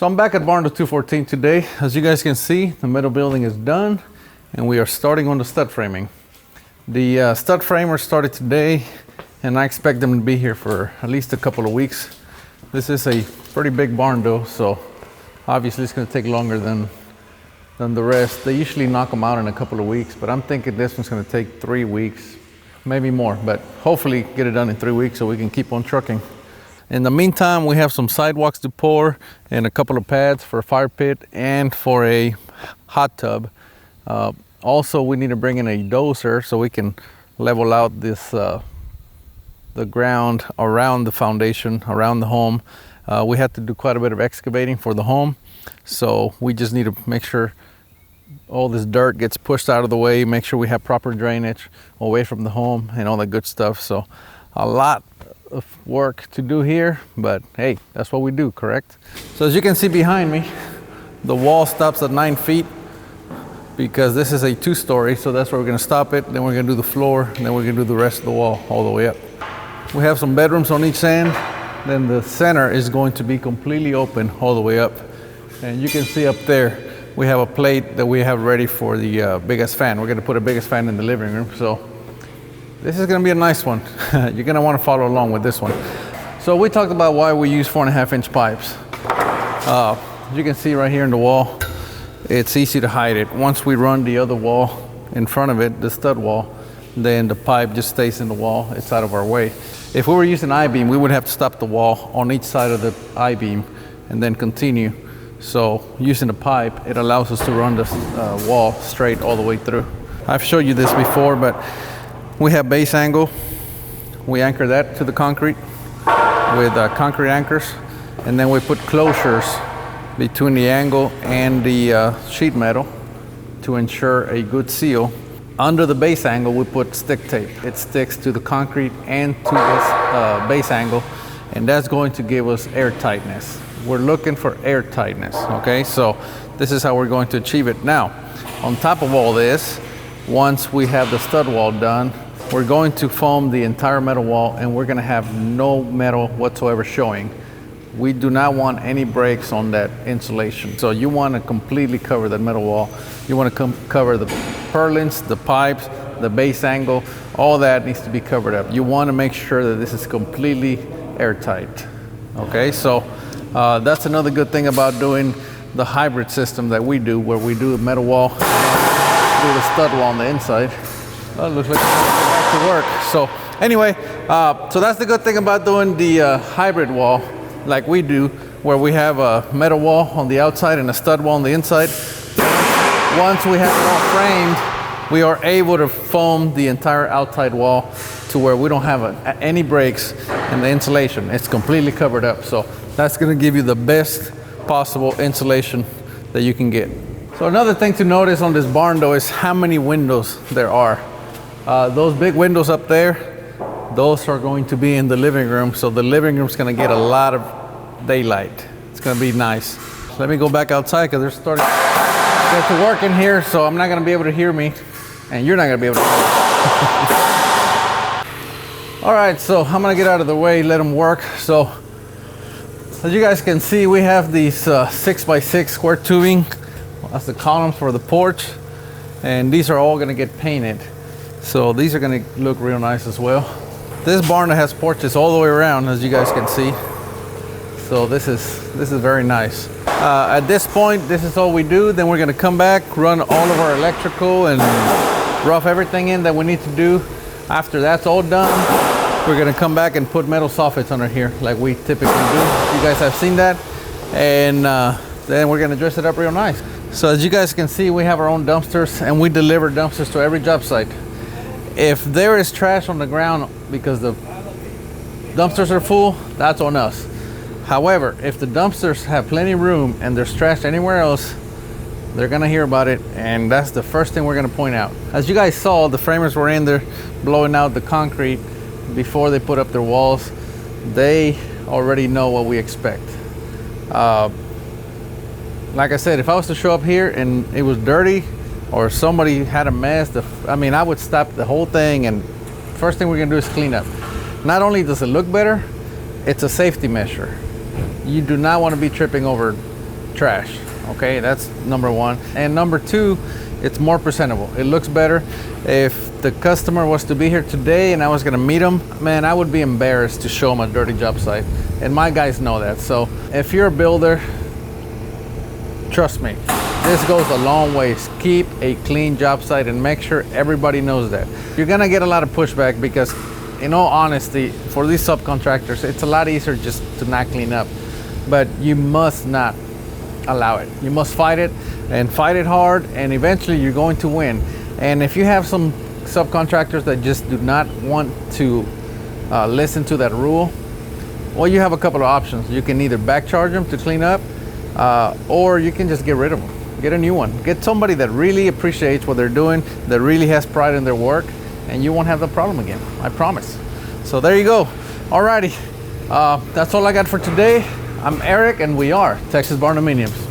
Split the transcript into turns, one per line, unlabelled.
So I'm back at Barndo 214 today. As you guys can see, the metal building is done and we are starting on the stud framing. The stud framers started today and I expect them to be here for at least a couple of weeks. This is a pretty big Barndo, so obviously it's going to take longer than the rest. They usually knock them out in a couple of weeks, but I'm thinking this one's going to take 3 weeks, maybe more, but hopefully get it done in 3 weeks so we can keep on trucking. In the meantime, we have some sidewalks to pour and a couple of pads for a fire pit and for a hot tub. Also, we need to bring in a dozer so we can level out this the ground around the foundation, around the home. We had to do quite a bit of excavating for the home, so we just need to make sure all this dirt gets pushed out of the way, make sure we have proper drainage away from the home and all that good stuff. So a lot of work to do here, but hey, that's what we do, correct? So as you can see behind me, the wall stops at 9 feet because this is a 2-story, so that's where we're gonna stop it. Then we're gonna do the floor, and then we're gonna do the rest of the wall all the way up. We have some bedrooms on each end. Then the center is going to be completely open all the way up. And you can see up there, we have a plate that we have ready for the biggest fan. We're gonna put a biggest fan in the living room. So this is gonna be a nice one. You're gonna wanna follow along with this one. So we talked about why we use 4.5-inch pipes. You can see right here in the wall, it's easy to hide it. Once we run the other wall in front of it, the stud wall, then the pipe just stays in the wall. It's out of our way. If we were using I-beam, we would have to stop the wall on each side of the I-beam and then continue. So using the pipe, it allows us to run the wall straight all the way through. I've showed you this before, but we have base angle. We anchor that to the concrete with concrete anchors, and then we put closures between the angle and the sheet metal to ensure a good seal. Under the base angle, we put stick tape. It sticks to the concrete and to this base angle, and that's going to give us air tightness. We're looking for air tightness, okay? So this is how we're going to achieve it. Now, on top of all this, once we have the stud wall done, we're going to foam the entire metal wall, and we're gonna have no metal whatsoever showing. We do not want any breaks on that insulation. So you wanna completely cover that metal wall. You wanna cover the purlins, the pipes, the base angle, all that needs to be covered up. You wanna make sure that this is completely airtight. Okay, so that's another good thing about doing the hybrid system that we do, where we do a metal wall, do the stud wall on the inside. Well, it looks like it's back to work. So anyway, so that's the good thing about doing the hybrid wall like we do, where we have a metal wall on the outside and a stud wall on the inside. Once we have it all framed, we are able to foam the entire outside wall to where we don't have any breaks in the insulation. It's completely covered up. So that's gonna give you the best possible insulation that you can get. So another thing to notice on this Barndo is how many windows there are. Those big windows up there, those are going to be in the living room. So the living room's gonna get a lot of daylight. It's gonna be nice. Let me go back outside because they're starting to get to work in here, so I'm not gonna be able to hear me, and you're not gonna be able to hear me. All right, so I'm gonna get out of the way, let them work. So as you guys can see, we have these 6x6 square tubing. That's the columns for the porch, and these are all gonna get painted. So these are gonna look real nice as well. This barn has porches all the way around, as you guys can see. So this is very nice. At this point, this is all we do. Then we're gonna come back, run all of our electrical and rough everything in that we need to do. After that's all done, we're gonna come back and put metal soffits under here like we typically do. You guys have seen that. And then we're gonna dress it up real nice. So as you guys can see, we have our own dumpsters, and we deliver dumpsters to every job site. If there is trash on the ground because the dumpsters are full, that's on us. However, if the dumpsters have plenty of room and there's trash anywhere else, they're gonna hear about it, and that's the first thing we're gonna point out. As you guys saw, the framers were in there blowing out the concrete before they put up their walls. They already know what we expect. Like I said, if I was to show up here and it was dirty or somebody had a mess, I would stop the whole thing, and first thing we're gonna do is clean up. Not only does it look better, it's a safety measure. You do not want to be tripping over trash. Okay, that's number one. And number two, it's more presentable. It looks better. If the customer was to be here today and I was gonna meet them, man, I would be embarrassed to show them a dirty job site. And my guys know that. So if you're a builder, trust me, this goes a long ways. Keep a clean job site and make sure everybody knows that. You're gonna get a lot of pushback because, in all honesty, for these subcontractors, it's a lot easier just to not clean up. But you must not allow it. You must fight it and fight it hard, and eventually you're going to win. And if you have some subcontractors that just do not want to listen to that rule, well, you have a couple of options. You can either back charge them to clean up, or you can just get rid of them. Get a new one. Get somebody that really appreciates what they're doing, that really has pride in their work, and you won't have the problem again. I promise. So there you go. Alrighty, that's all I got for today. I'm Erik, and we are Texas Barndominiums.